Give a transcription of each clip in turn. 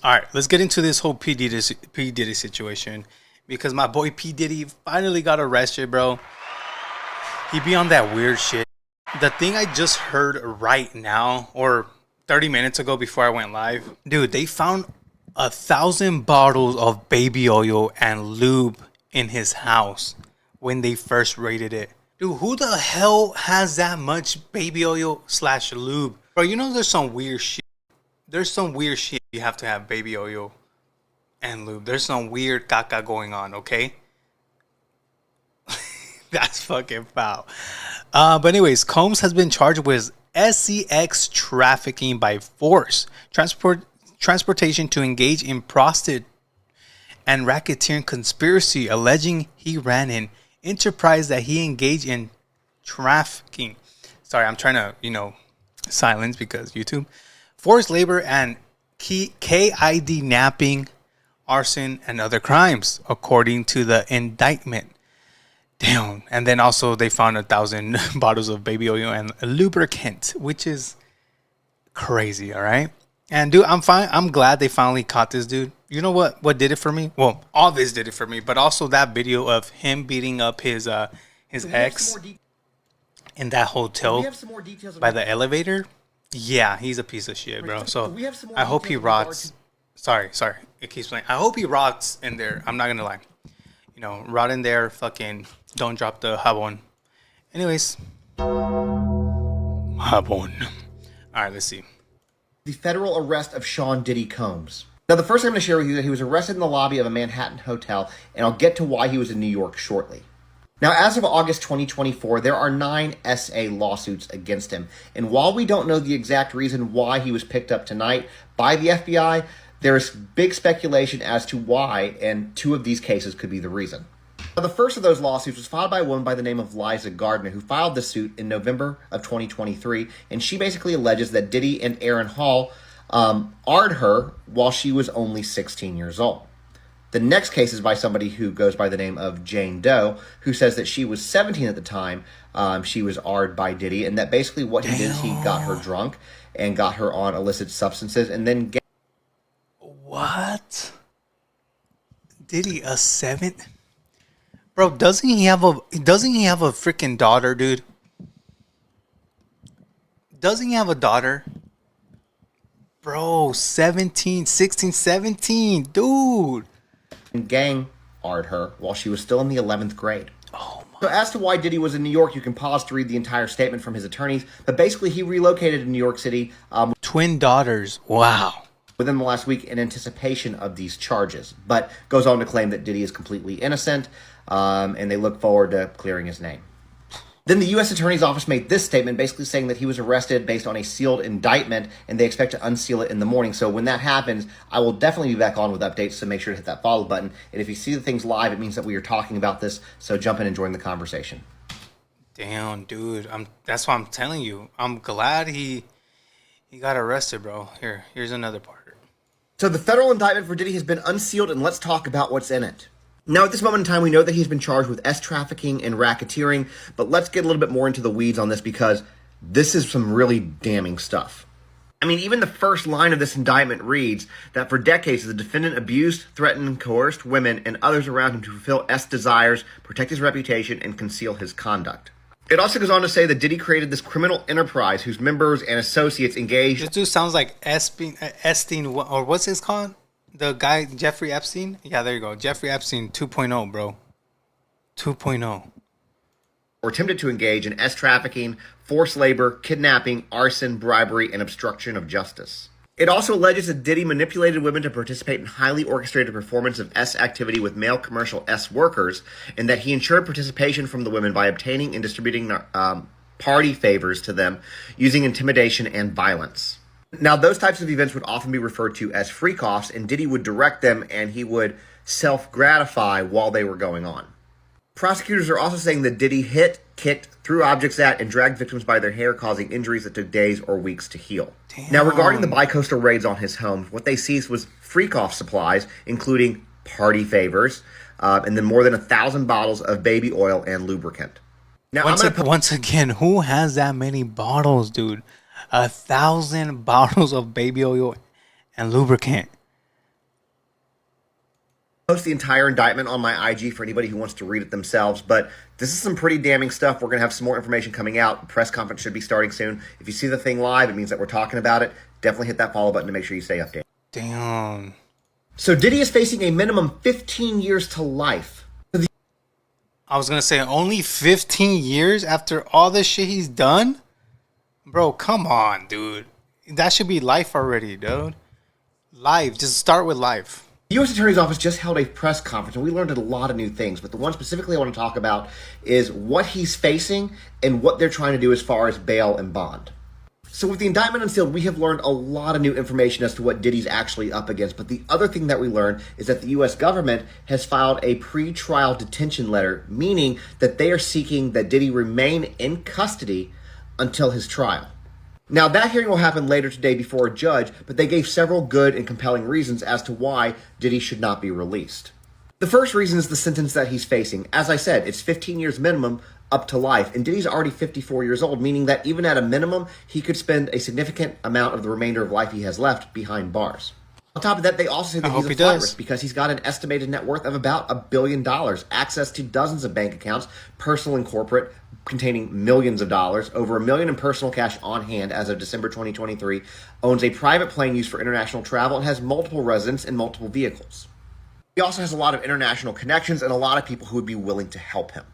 All right, let's get into this whole P Diddy situation because my boy P Diddy finally got arrested, bro. He be on that weird shit. The thing I just heard right now, or 30 minutes ago before I went live, dude, they found 1,000 bottles of baby oil and lube in his house when they first raided it. Dude, who the hell has that much baby oil slash lube? Bro, you know there's some weird shit. There's some weird shit you have to have baby oil and lube. There's some weird caca going on, okay? That's fucking foul. But anyways, Combs has been charged with SCX trafficking by force, transportation to engage in prostitute and racketeering conspiracy, alleging he ran an enterprise that he engaged in trafficking. Sorry, I'm trying to, silence because YouTube. Forced labor and KID napping, arson, and other crimes, according to the indictment. Damn. And then also they found 1,000 bottles of baby oil and lubricant, which is crazy, all right? And dude, I'm fine. I'm glad they finally caught this dude. You know what did it for me? Well, all this did it for me, but also that video of him beating up his ex in that hotel by the elevator. Yeah, he's a piece of shit, bro. So I hope he rots. Sorry. It keeps playing. I hope he rots in there. I'm not gonna lie. Rot in there. Fucking don't drop the jabon. Anyways, jabon. All right, let's see. The federal arrest of Sean Diddy Combs. Now, the first thing I'm going to share with you is that he was arrested in the lobby of a Manhattan hotel, and I'll get to why he was in New York shortly. Now, as of August 2024, there are 9 SA lawsuits against him. And while we don't know the exact reason why he was picked up tonight by the FBI, there is big speculation as to why, and 2 of these cases could be the reason. Now, the first of those lawsuits was filed by a woman by the name of Liza Gardner, who filed the suit in November of 2023, and she basically alleges that Diddy and Aaron Hall arred her while she was only 16 years old. The next case is by somebody who goes by the name of Jane Doe, who says that she was 17 at the time she was arred by Diddy, and that basically what he did is he got her drunk and got her on illicit substances, and then... What? Diddy a 7? Bro, doesn't he have a freaking daughter, dude? Doesn't he have a daughter? Bro, 17, 16, 17, dude. Gang arred her while she was still in the 11th grade. Oh my. So as to why Diddy was in New York, you can pause to read the entire statement from his attorneys. But basically, he relocated to New York City. Twin daughters. Wow. Within the last week in anticipation of these charges. But goes on to claim that Diddy is completely innocent. And they look forward to clearing his name. Then the U.S. Attorney's Office made this statement basically saying that he was arrested based on a sealed indictment, and they expect to unseal it in the morning. So when that happens, I will definitely be back on with updates, so make sure to hit that follow button. And if you see the things live, it means that we are talking about this, so jump in and join the conversation. Damn, dude. That's what I'm telling you. I'm glad he got arrested, bro. Here's another part. So the federal indictment for Diddy has been unsealed, and let's talk about what's in it. Now, at this moment in time, we know that he's been charged with trafficking and racketeering, but let's get a little bit more into the weeds on this because this is some really damning stuff. I mean, even the first line of this indictment reads that for decades, the defendant abused, threatened, and coerced women and others around him to fulfill S desires, protect his reputation, and conceal his conduct. It also goes on to say that Diddy created this criminal enterprise whose members and associates engaged... This dude sounds like Epstein, or what's his called? The guy, Jeffrey Epstein? Yeah, there you go. Jeffrey Epstein 2.0, bro. 2.0. Or attempted to engage in trafficking, forced labor, kidnapping, arson, bribery, and obstruction of justice. It also alleges that Diddy manipulated women to participate in highly orchestrated performance of activity with male commercial workers, and that he ensured participation from the women by obtaining and distributing party favors to them using intimidation and violence. Now, those types of events would often be referred to as freak-offs, and Diddy would direct them, and he would self-gratify while they were going on. Prosecutors are also saying that Diddy hit, kicked, threw objects at, and dragged victims by their hair, causing injuries that took days or weeks to heal. Damn. Now, regarding the bi-coastal raids on his home, what they seized was freak-off supplies, including party favors, and then more than 1,000 bottles of baby oil and lubricant. Now, once again, who has that many bottles, dude? 1,000 bottles of baby oil and lubricant. Post the entire indictment on my IG for anybody who wants to read it themselves, but this is some pretty damning stuff. We're going to have some more information coming out. Press conference should be starting soon. If you see the thing live, it means that we're talking about it. Definitely hit that follow button to make sure you stay updated. Damn. So Diddy is facing a minimum 15 years to life. I was going to say only 15 years after all this shit he's done? Bro, come on, dude. That should be life already, dude. Life. Just start with life. The U.S. Attorney's Office just held a press conference, and we learned a lot of new things. But the one specifically I want to talk about is what he's facing and what they're trying to do as far as bail and bond. So with the indictment unsealed, we have learned a lot of new information as to what Diddy's actually up against. But the other thing that we learned is that the U.S. government has filed a pre-trial detention letter, meaning that they are seeking that Diddy remain in custody until his trial. Now, that hearing will happen later today before a judge, but they gave several good and compelling reasons as to why Diddy should not be released. The first reason is the sentence that he's facing. As I said, it's 15 years minimum up to life, and Diddy's already 54 years old, meaning that even at a minimum, he could spend a significant amount of the remainder of life he has left behind bars. On top of that, they also say that he's a flight risk because he's got an estimated net worth of about $1 billion, access to dozens of bank accounts, personal and corporate, containing millions of dollars, over $1 million in personal cash on hand as of December 2023, owns a private plane used for international travel, and has multiple residents and multiple vehicles. He also has a lot of international connections and a lot of people who would be willing to help him.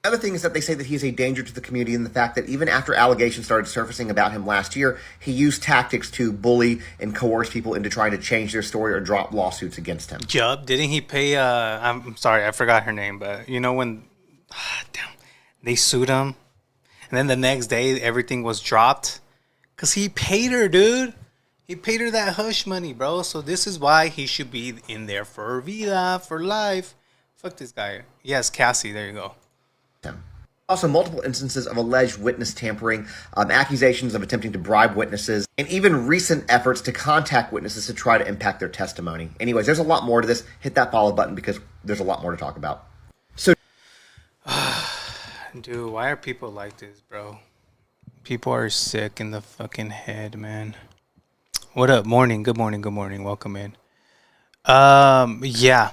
The other thing is that they say that he is a danger to the community, in the fact that even after allegations started surfacing about him last year, he used tactics to bully and coerce people into trying to change their story or drop lawsuits against him. Yup. Didn't he pay, I'm sorry, I forgot her name, but you know when, damn, they sued him, and then the next day everything was dropped? Because he paid her, dude. He paid her that hush money, bro. So this is why he should be in there for vida, for life. Fuck this guy. Yes, Cassie, there you go. Also, multiple instances of alleged witness tampering, accusations of attempting to bribe witnesses, and even recent efforts to contact witnesses to try to impact their testimony. Anyways, there's a lot more to this. Hit that follow button because there's a lot more to talk about. So, dude, why are people like this, bro? People are sick in the fucking head, man. What up? Morning. Good morning. Good morning. Welcome in. Yeah,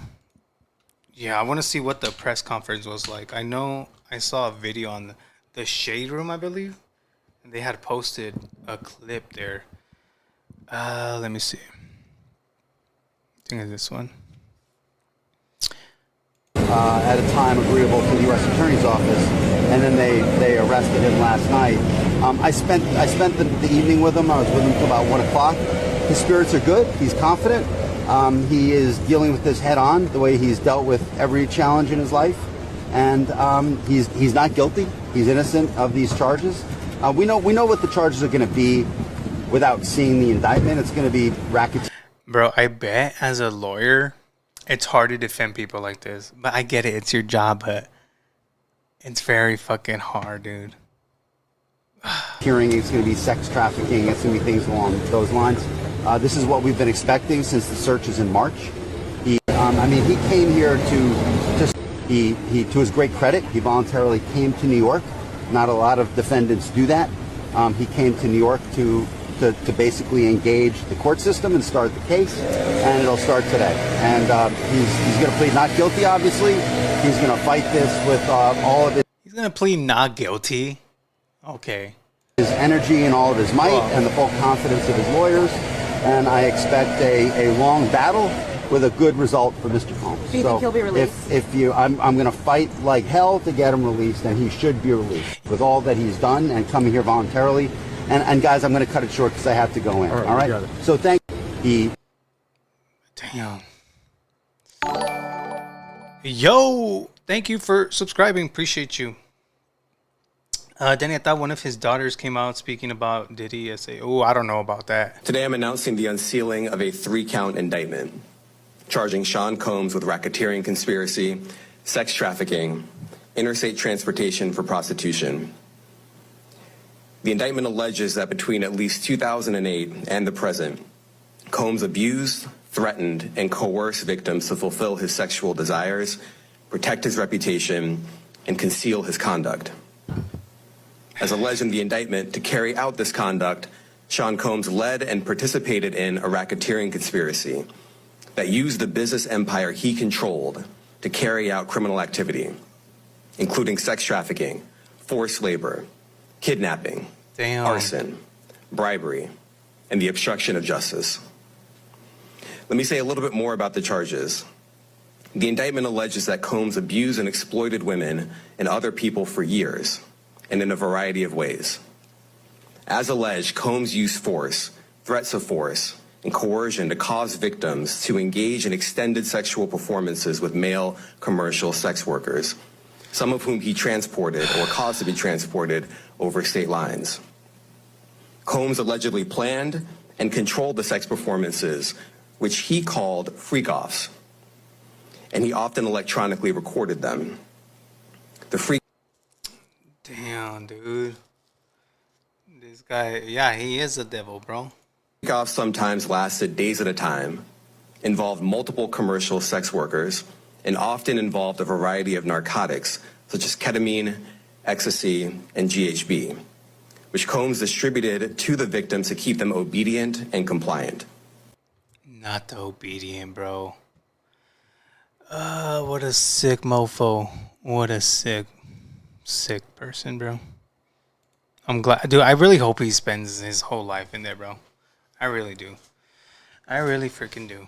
I want to see what the press conference was like. I know I saw a video on the Shade Room, I believe, and they had posted a clip there. Let me see. I think it's this one. At a time agreeable to the U.S. Attorney's Office, and then they arrested him last night. I spent the evening with him. I was with him till about 1 o'clock. His spirits are good. He's confident. He is dealing with this head on, the way he's dealt with every challenge in his life. And he's not guilty. He's innocent of these charges. We know what the charges are going to be without seeing the indictment. It's going to be racketeering. Bro, I bet as a lawyer, it's hard to defend people like this. But I get it. It's your job, but it's very fucking hard, dude. Hearing it's going to be sex trafficking. It's going to be things along those lines. This is what we've been expecting since the searches in March. He came here to his great credit, he voluntarily came to New York. Not a lot of defendants do that. He came to New York to basically engage the court system and start the case, and it'll start today. And he's going to plead not guilty, obviously. He's going to fight this with all of it. He's going to plead not guilty? Okay. His energy and all of his might and the full confidence of his lawyers. And I expect a long battle with a good result for Mr. Combs. Do you think he'll be released? I'm going to fight like hell to get him released, and he should be released with all that he's done and coming here voluntarily. And guys, I'm going to cut it short because I have to go in. All right? So thank you. Damn. Yo, thank you for subscribing. Appreciate you. Danny, I thought one of his daughters came out speaking about Diddy. I say, oh, I don't know about that. Today I'm announcing the unsealing of a 3-count indictment, charging Sean Combs with racketeering conspiracy, sex trafficking, interstate transportation for prostitution. The indictment alleges that between at least 2008 and the present, Combs abused, threatened, and coerced victims to fulfill his sexual desires, protect his reputation, and conceal his conduct. As alleged in the indictment, to carry out this conduct, Sean Combs led and participated in a racketeering conspiracy that used the business empire he controlled to carry out criminal activity, including sex trafficking, forced labor, kidnapping, arson, bribery, and the obstruction of justice. Let me say a little bit more about the charges. The indictment alleges that Combs abused and exploited women and other people for years, and in a variety of ways. As alleged, Combs used force, threats of force, and coercion to cause victims to engage in extended sexual performances with male commercial sex workers, some of whom he transported or caused to be transported over state lines. Combs allegedly planned and controlled the sex performances, which he called freak-offs, and he often electronically recorded them. The freak Damn, dude. This guy, yeah, he is a devil, bro. Freak-offs sometimes lasted days at a time, involved multiple commercial sex workers, and often involved a variety of narcotics, such as ketamine, ecstasy, and GHB, which Combs distributed to the victims to keep them obedient and compliant. Not the obedient, bro. What a sick mofo. What a sick person, bro. I'm glad, dude. I really hope he spends his whole life in there, bro. I really do. I really freaking do.